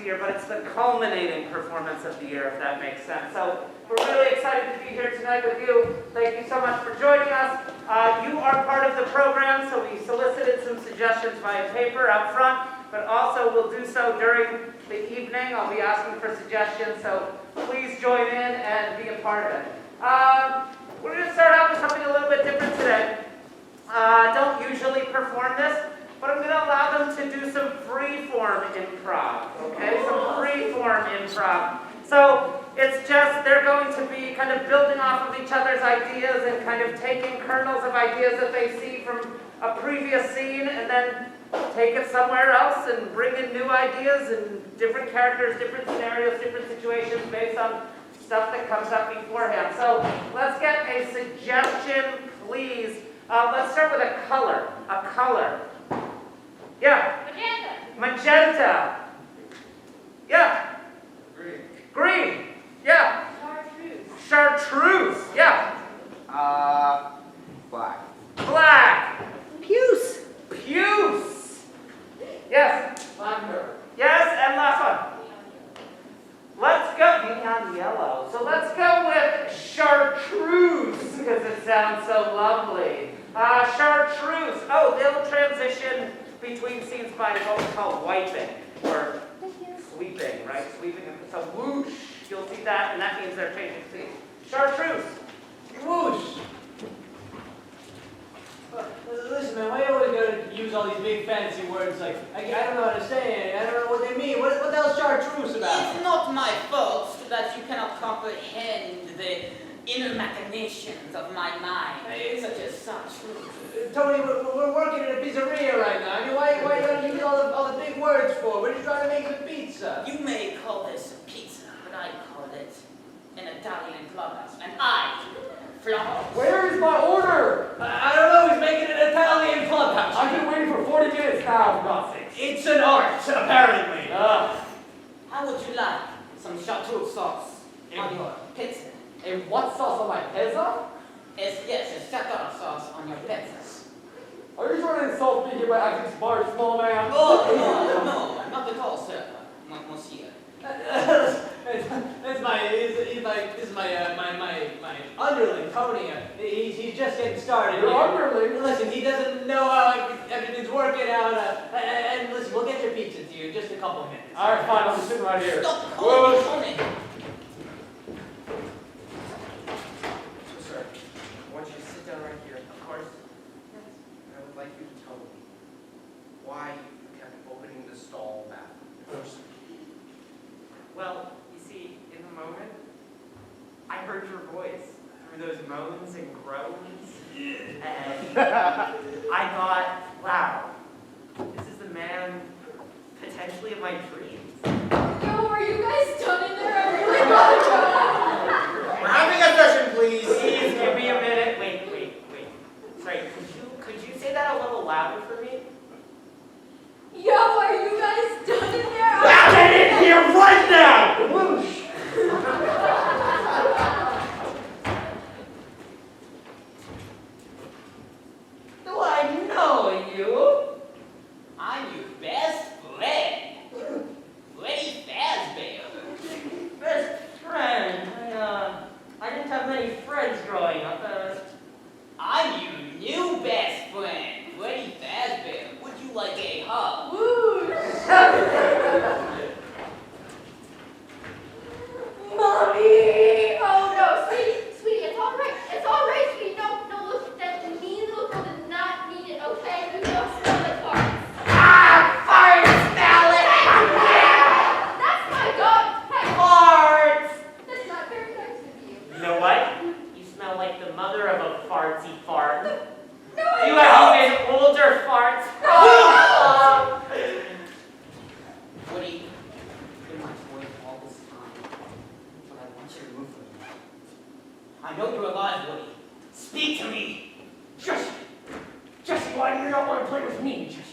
year, but it's the culminating performance of the year, if that makes sense. So we're really excited to be here tonight with you. Thank you so much for joining us. You are part of the program, so we solicited some suggestions via paper out front, but also we'll do so during the evening. I'll be asking for suggestions, so please join in and be a part of it. We're going to start out with something a little bit different today. I don't usually perform this, but I'm going to allow them to do some free-form improv, okay? Some free-form improv. So it's just, they're going to be kind of building off of each other's ideas and kind of taking kernels of ideas that they see from a previous scene and then take it somewhere else and bring in new ideas and different characters, different scenarios, different situations based on stuff that comes up beforehand. So let's get a suggestion, please. Let's start with a color. A color. Yeah. Magenta. Magenta. Yeah. Green. Green. Yeah. Chartreuse. Chartreuse. Yeah. Black. Black. Puce. Puce. Yes. Lavender. Yes, and last one. Let's go. Neon yellow. So let's go with chartreuse because it sounds so lovely. Chartreuse. Oh, they'll transition between scenes by what we call wiping or sweeping, right? Sweeping. So whoosh. You'll see that, and that means they're changing scenes. Chartreuse. Whoosh! Listen, man, why you always gotta use all these big fancy words like, I don't know how to say it, I don't know what they mean. What the hell's chartreuse about? It's not my fault that you cannot comprehend the inner machinations of my mind, such as chartreuse. Tony, we're working in a pizzeria right now. I mean, why you gotta use all the big words for? We're just trying to make some pizza. You may call this a pizza, but I call it an Italian clubhouse. And I, Florence. Where is my order? I don't know, he's making an Italian clubhouse. I've been waiting for 40 minutes now, for God's sakes. It's an art, apparently. How would you like some chartreuse sauce on your pizza? And what sauce on my pizza? Yes, a tartar sauce on your pizza. Are you trying to insult me here by acting smart, small man? Oh, no, not at all, sir. Monsieur. This is my underling, Tony. He's just getting started. Your underling? Listen, he doesn't know how everything's working out. And listen, we'll get your pizza to you in just a couple of minutes. All right, fine. I'm sitting right here. Stop calling me Tony. So, sir, I want you to sit down right here. Of course. I would like you to tell me why you kept opening the stall bathroom first. Well, you see, in the moment, I heard your voice through those moans and groans, and I thought, wow, this is the man potentially of my dreams. Yo, are you guys done in there? I really gotta go. We're having a session, please. Please give me a minute. Wait. Sorry, could you say that a little louder for me? Yo, are you guys done in there? Get in here right now! Whoosh! Do I know you? I'm your best friend. Freddy Fazbear. Best friend. I didn't have many friends growing up. I'm your new best friend, Freddy Fazbear. Would you like a hug? Mommy! Oh no, sweetie, it's all right. It's all right, sweetie. No, look, that mean little girl did not mean it, okay? You don't smell like farts. Fire smell it! That's my dog. Hey, Farts! that's not very nice of you. You know what? You smell like the mother of a fartsy fart. No, I You don't. have even older farts. Woody, you've been my toy all this time, but I want you to move from me. I know you're alive, Woody. Speak to me. Jesse, why do you not want to play with me, Jesse?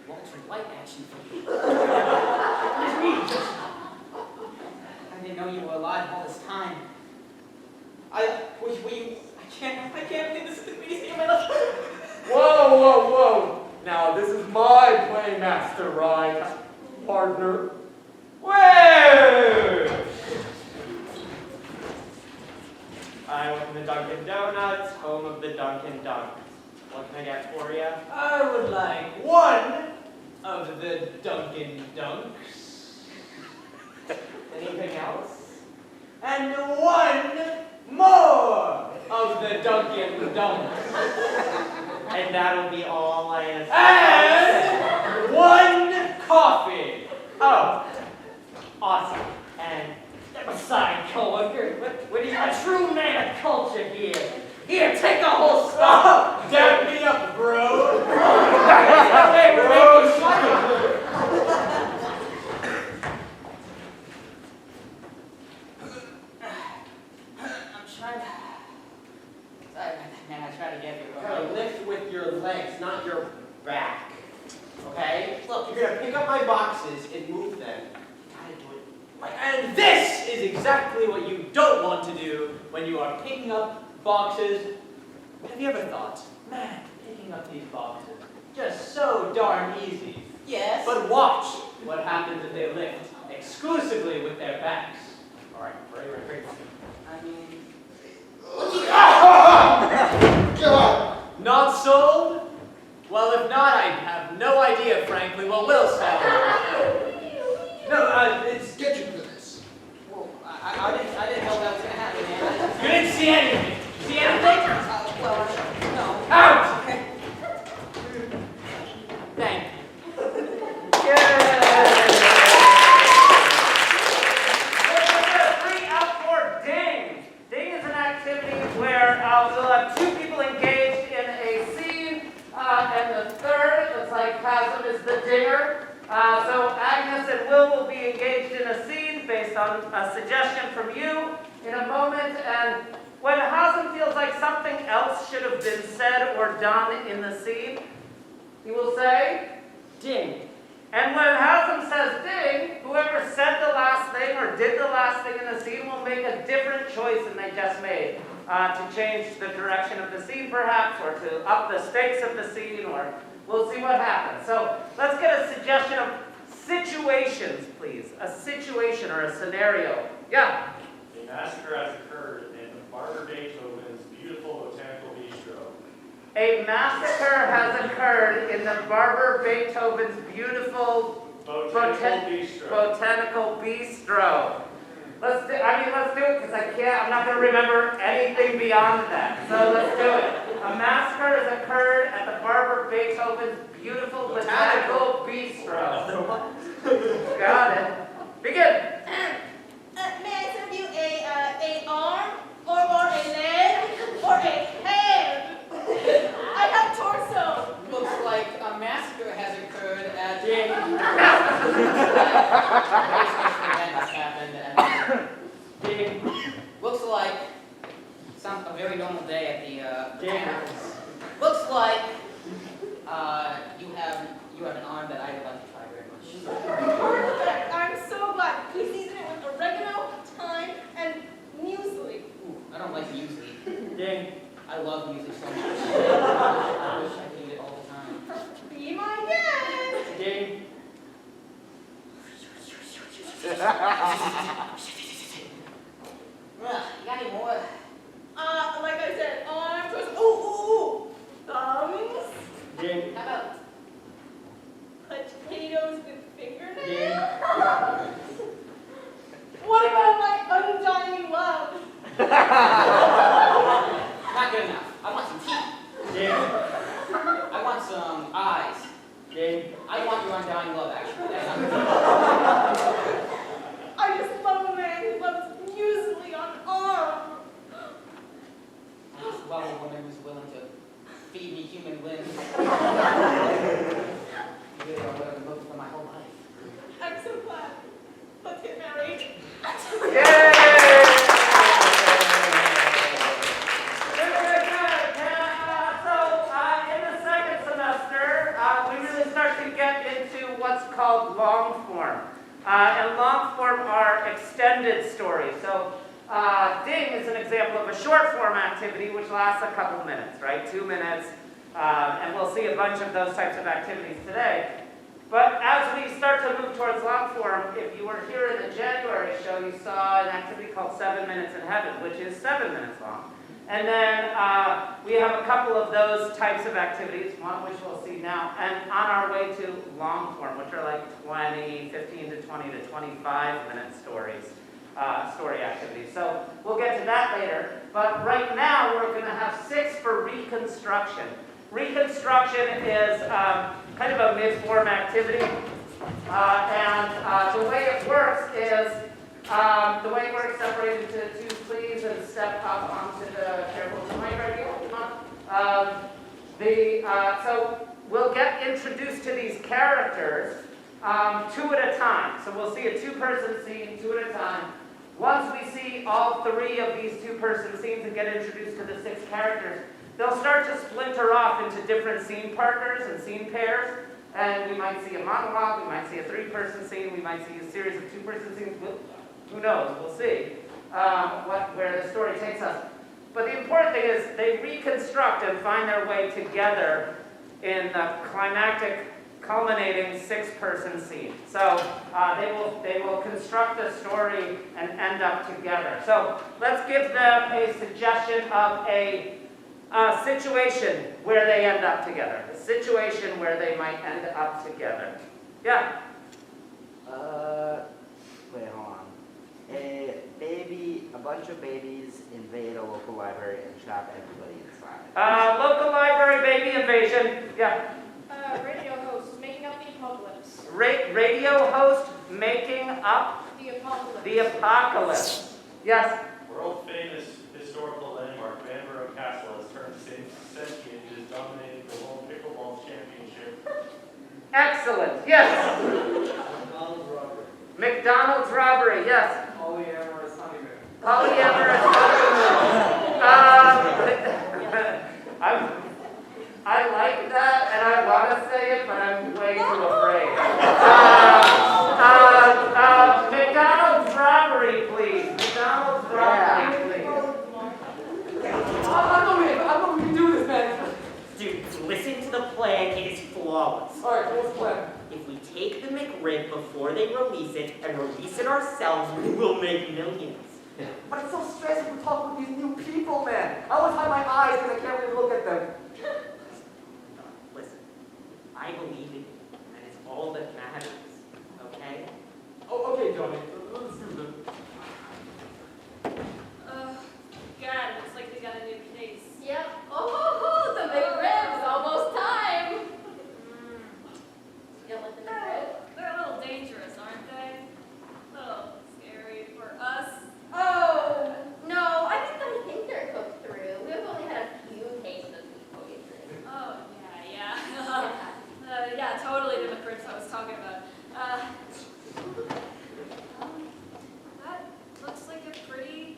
Walter White action for you. It's me, Jesse. I didn't know you were alive all this time. I can't believe this is the greatest day of my life. Whoa. Now, this is my playmaster, right, partner? Dunkin' Donuts. What can I get for you? I would like one of the Dunkin' Dunks. Anything else? And one more of the Dunkin' Dunks. And that'll be all I assume. And one coffee. Oh, awesome. And step aside, coworker. What are you? A true man of culture here. Here, take a whole stop. Dap me up, bro. That way we're making money. I'm trying to... Sorry, man, I try to get here. Gotta lift with your legs, not your back. Okay? Look, You're gonna pick up my boxes and move them. gotta do it. And this is exactly what you don't want to do when you are picking up boxes. Have you ever thought, man, picking up these boxes, just so darn easy. Yes. But watch what happens if they lift exclusively with their backs. All right, right. I mean... Not sold? Well, if not, I have no idea, frankly, what will sell. No, it's... Get you for this. Whoa, I didn't know that was gonna happen, man. You didn't see anything. See anything? Well, no. Out! Thank you. Three out for Ding. Ding is an activity where we'll have two people engaged in a scene, and the third, it's like Chasm is the dinger. So Agnes and Will be engaged in a scene based on a suggestion from you in a moment, and when Hasem feels like something else should have been said or done in the scene, he will say, ding. And when Hasem says ding, whoever said the last thing or did the last thing in the scene will make a different choice than they just made to change the direction of the scene perhaps, or to up the stakes of the scene, or we'll see what happens. So let's get a suggestion of situations, please. A situation or a scenario. Yeah? A massacre has occurred in Barber Beethoven's beautiful botanical bistro. A massacre has occurred in the Barber Beethoven's beautiful botanical bistro. Let's do it because I'm not going to remember anything beyond that. So let's do it. A massacre has occurred at the Barber Beethoven's beautiful botanical bistro. Got it. Begin. May I serve you a arm, or a leg, or a head? I have torso. Looks like a massacre has occurred at... Looks like a very normal day at the botanicals. Looks like you have an arm that I would like to try very much. Perfect. I'm so glad. We season it with oregano, thyme, and muesli. Ooh, I don't like muesli. Ding. I love muesli so much. I wish I could eat it all the time. Be my guest. Ding. You got any more? Like I said, arms, ooh, thumbs. Ding. How about Potatoes with fingernails. Ding. What about my undying love? not good enough? I want some teeth. Ding. I want some eyes. Ding. I want your undying love, actually. That's not good. I just love a man who loves muesli on arm. I just love a woman who's willing to feed me human limbs. You really are what I've been looking for my whole life. I'm so glad. Let's get married. Yay! Good. So, in the second semester, we really start to get into what's called long form. And long form are extended stories. So, Ding is an example of a short form activity which lasts a couple minutes, right? 2 minutes. And we'll see a bunch of those types of activities today. But as we start to move towards long form, if you were here in the January show, you saw an activity called 7 Minutes in Heaven, which is 7 minutes long. And then we have a couple of those types of activities, one which we'll see now, and on our way to long form, which are like 15 to 20 to 25-minute stories, story activities. So we'll get to that later. But right now we're going to have 6 for reconstruction. Reconstruction is kind of a mid-form activity, and the way it works is separated into 2 please and step up onto the careful mic right here. So we'll get introduced to these characters 2 at a time. So we'll see a 2-person scene 2 at a time. Once we see all 3 of these 2-person scenes and get introduced to the 6 characters, they'll start to splinter off into different scene partners and scene pairs. And we might see a monologue, we might see a 3-person scene, we might see a series of 2-person scenes. Who knows? We'll see where the story takes us. But the important thing is they reconstruct and find their way together in the climactic, culminating 6-person scene. So they will construct a story and end up together. So let's give them a suggestion of a situation where they end up together. A situation where they might end up together. Yeah? Wait, hold on. A bunch of babies invade a local library and trap everybody inside. Local library baby invasion. Yeah. Radio host making up the apocalypse. Radio host making up The apocalypse. the apocalypse. Yes. World famous historical landmark Vanbrugh Castle has turned sentient and is dominating the World Pickleball Championship. Excellent. Yes. McDonald's robbery. McDonald's robbery. Yes. Polyamorous honeymoon. Polyamorous honeymoon. I like that, and I want to say it, but I'm way too afraid. McDonald's robbery, please. McDonald's robbery, please. I'm not gonna do this, man. Dude, listen to the plan. It is flawless. All right, what's the plan? If we take the McRib before they release it and release it ourselves, we will make millions. But it's so stressful to talk with these new people, man. I always hide my eyes because I can't really look at them. Listen, I believe in you, and it's all that matters, okay? Oh, okay, Johnny. Let's do this. God, looks like they got a new case. Yep. Oh, the McRib's almost time. You don't like the McRib? They're a little dangerous, aren't they? A little scary for us. Oh, no, I think they're cooked through. We've only had a few tastes of food poisoning. Oh, yeah. Yeah, totally the McRibs I was talking about. That looks like a pretty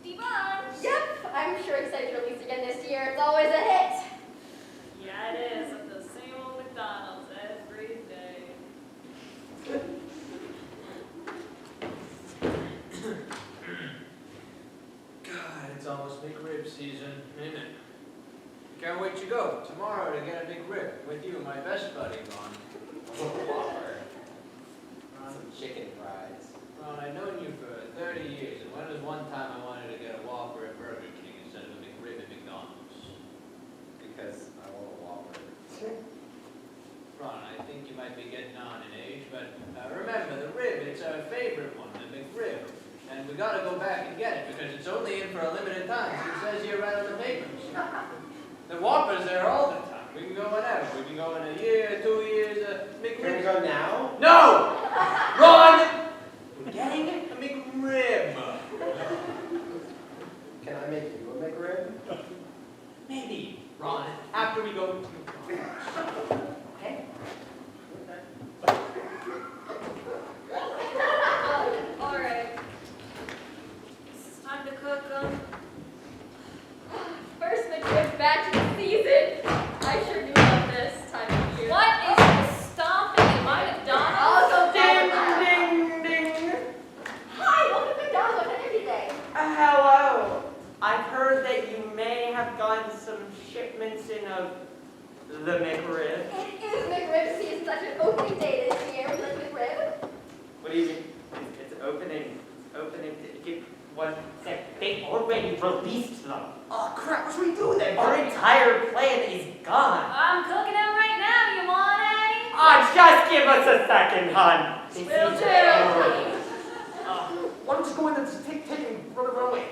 debug. Yep, I'm sure excited to release again this year. It's always a hit. Yeah, it is. At the same old McDonald's every day. God, it's almost McRib season, isn't it? Can't wait to go tomorrow to get a McRib with you, my best buddy, Ron. Whopper. Some chicken fries. Ron, I've known you for 30 years, and when was one time I wanted to get a Whopper at Burger King instead of a McRib at McDonald's? Because I want a Whopper. Ron, I think you might be getting on in age, but remember, the rib, it's our favorite one, the McRib. And we gotta go back and get it, because it's only in for a limited time, as it says here right on the papers. The Whopper's there all the time. We can go whenever. We can go in a year, 2 years, McRib. Can we go now? No! Ron! We're getting a McRib. Can I make you a McRib? Maybe, Ron, after we go to okay? All right. It's time to cook them. First McRib batch of the season. I sure do love this time of year. What is this stomping in my McDonald's? Also, Ding, ding. hi, welcome to McDonald's on Energy Day. Hello. I've heard that you may have gotten some shipments in of the McRib. It is McRib season, such an opening day this year. Would you like McRib? What do you mean? It's opening. was that they already released them. Oh crap, what should we do then? Our entire plan is gone. I'm cooking them right now, you want any? Just give us a second, hon. Will do. Why don't you go in and just take and run away?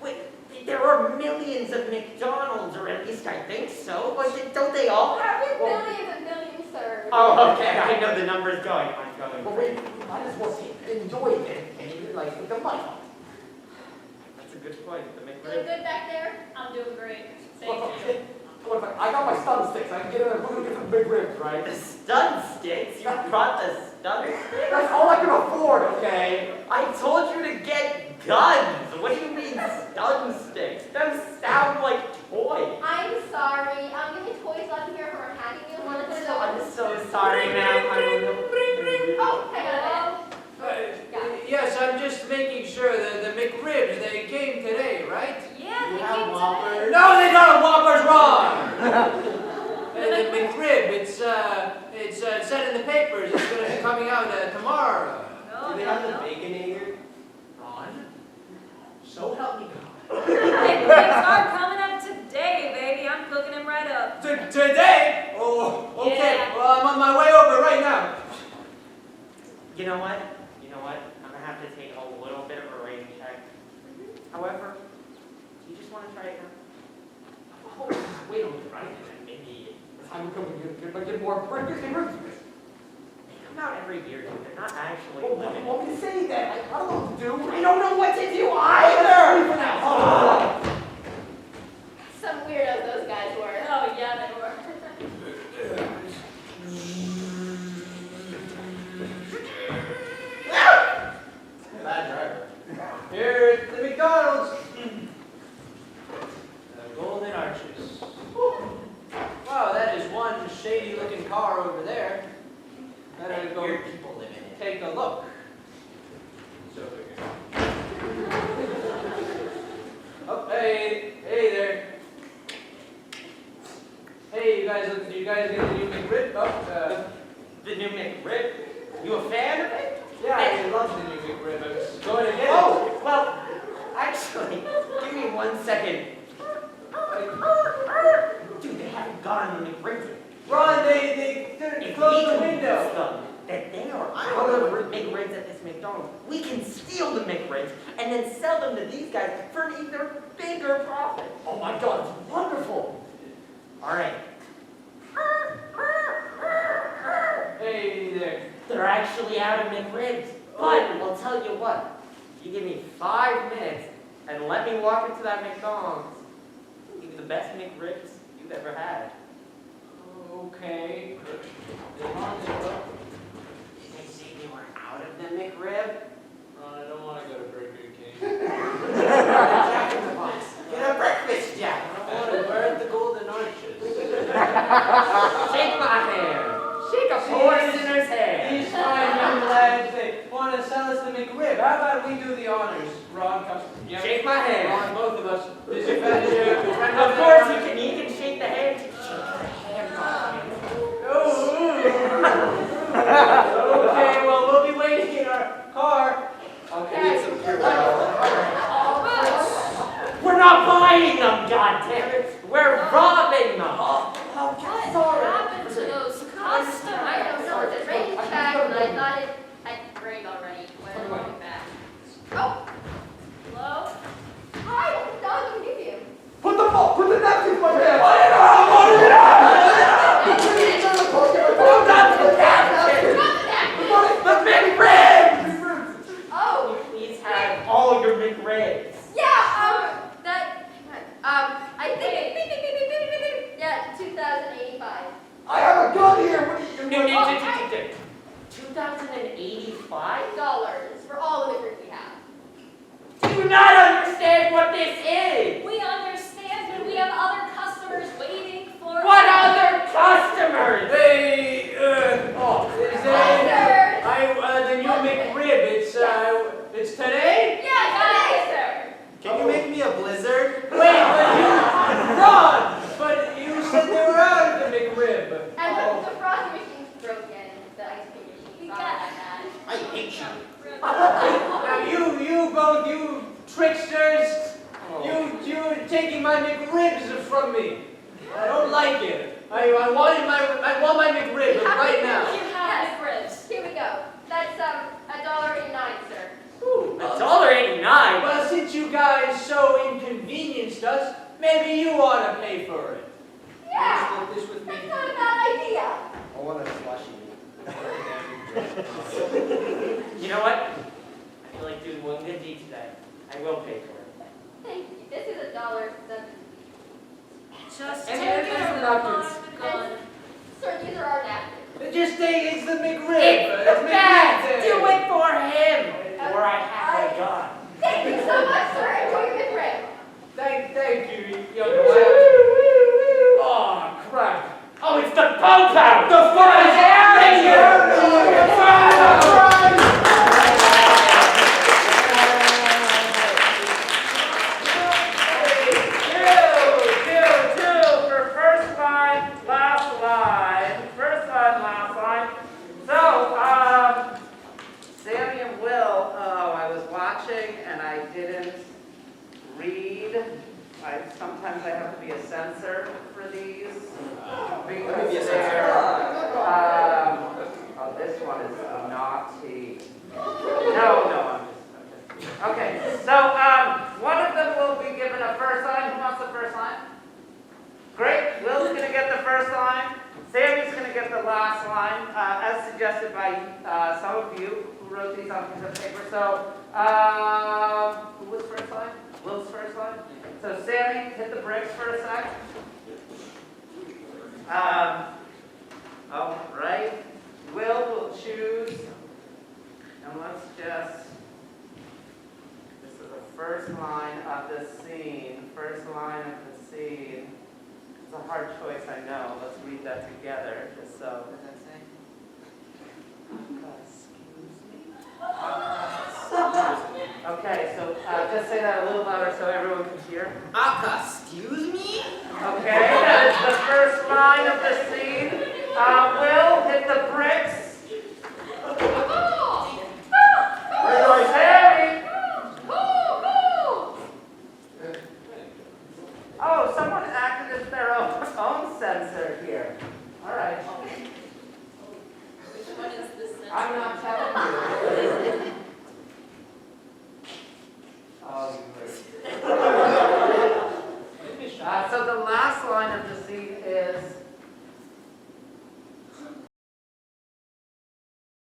Wait, there are millions of McDonald's, or at least I think so. Don't they all have it? Millions and millions, sir. Oh, okay. I know the number's going. I'm going. Well, wait, we might as well enjoy it and like with the money. That's a good point. The Doing McRib. good back there? I'm doing great. Thank Look, you. look, I got my stun sticks. I can get in there. We're gonna get some big ribs, right? The stun sticks? You brought the stun sticks? That's all I can afford, okay? I told you to get guns. What do you mean stun sticks? Those sound like toys. I'm sorry. We had toys left here for handing you one of those. I'm so sorry, ma'am. I don't know. Oh, hang on. Yes, I'm just making sure that the McRibs, they came today, right? Yeah, You they have came Whoppers? today. No, they don't. Whopper's wrong. The McRib, it's said in the papers. It's going to be coming out tomorrow. No, Do they no, have the no. Baconator? Ron, so help me God. McRibs are coming up today, baby. I'm cooking them right up. Today? Oh, okay. Yeah. Well, I'm on my way over right now. You know what? I'm gonna have to take a little bit of a rain check. However, do you just want to try it now? Oh, wait a minute, right? Maybe This time we're coming to get more ribs. they come out every year, dude. They're not actually Well, what do you limited. want me to say then? I don't know what to do. I don't know what to do either. For now. Some weirdos those guys were. Oh, yeah, they were. Bad driver. Here at the McDonald's. The Golden Arches. Wow, that is one shady-looking car over there. Better go Weird people live in it. take a look. So Oh, hey there. Hey, you guys get the new McRib? The new McRib? You a fan of it? Yeah, I love the new McRib. I was going to get it. Oh, well, actually, give me 1 second. Dude, they haven't gotten the McRibs yet. Ron, they If closed we the convince window. them that they are out of McRibs at this McDonald's, we can steal the McRibs and then sell them to these guys for an even bigger profit. Oh my God, it's wonderful. All right. Hey there. They're actually out of McRibs. But I'll tell you what, you give me 5 minutes and let me walk into that McDonald's, I'll give you the best McRibs you've ever had. Okay. Did they say they were out of the McRib? Ron, I don't want to go to Burger King. Jack in the Box. Get a breakfast, Jack. I want to burn the Golden Arches. Shake my hand. Shake a poor sinner's hand. These fine young lads, they want to sell us the McRib. How about we do the honors? Ron, come. Yeah. Shake my hand. Ron, both of us. This is friend Of course, you can shake the hand. Shake the hand. Okay, well, we'll be waiting in our car. Okay. We're not buying them, goddammit. We're robbing them. What happened to those customers? I don't know. It rained back and I thought it had rained already. When I'm going back. Oh, Hello? hi. What the dog can give you? Put the napkins in my pants. Put it on. Hold on to that. The McRibs. Oh, You please have all your McRibs. yeah. I think yeah, 2,085 I have a gun here. What are you doing? 2085? dollars for all the McRibs we have. Do you not understand what this is? We understand, but we have other customers waiting for What other customers? Hey, is there Buzzard! the new McRib? It's today? Yeah, today, sir. Can you make me a blizzard? Wait, Ron! But you said they were out of the McRib. And the frosty machine's broken. The ice cream machine. We Sorry got- about that. I hate you. Now you tricksters! You're taking my McRibs from me. I don't like it. I want my McRib right now. You have McRibs. Here we go. That's $1.89, sir. Ooh, $1.89? well, since you guys so inconvenienced us, maybe you ought to pay for it. Yeah, Split this with me. that's not a bad idea. I want a slushy. You know what? I feel like doing one good deed today. I will pay for it. Thank you. This is $1.70. Just And take there's it some or napkins. I'm gone. Sir, these are our napkins. Just say it's the McRib. It's the best! McRib Do day. it for him! Or I have a gun. Thank you so much, sir. Enjoy your McRib. Thank you, young lad. Oh, crap. Oh, it's the bow power! The fries! Thank you! The fries! Two for first line, last line. First line, last line. So, Sammy and Will, I was watching and I didn't read. Sometimes I have to be a censor for these. Because be a they're, oh, this one is naughty. No, I'm just. Okay, so one of them will be given a first line. Who wants the first line? Great. Will's going to get the first line. Sammy's going to get the last line, as suggested by some of you who wrote these on pieces of paper. So, who was first line? Will's first line. So, Sammy, hit the brakes for a sec. All right. Will choose, and let's just. This is the first line of the scene. First line of the scene. It's a hard choice, I know. Let's read that together, just so. What does that say? Okay, so just say that a little louder so everyone can hear. Excuse me? Okay, that is the first line of the scene. Will, hit the bricks. Sammy. Oh, someone acted as their own censor here. All right. Which one is this? I'm not telling you.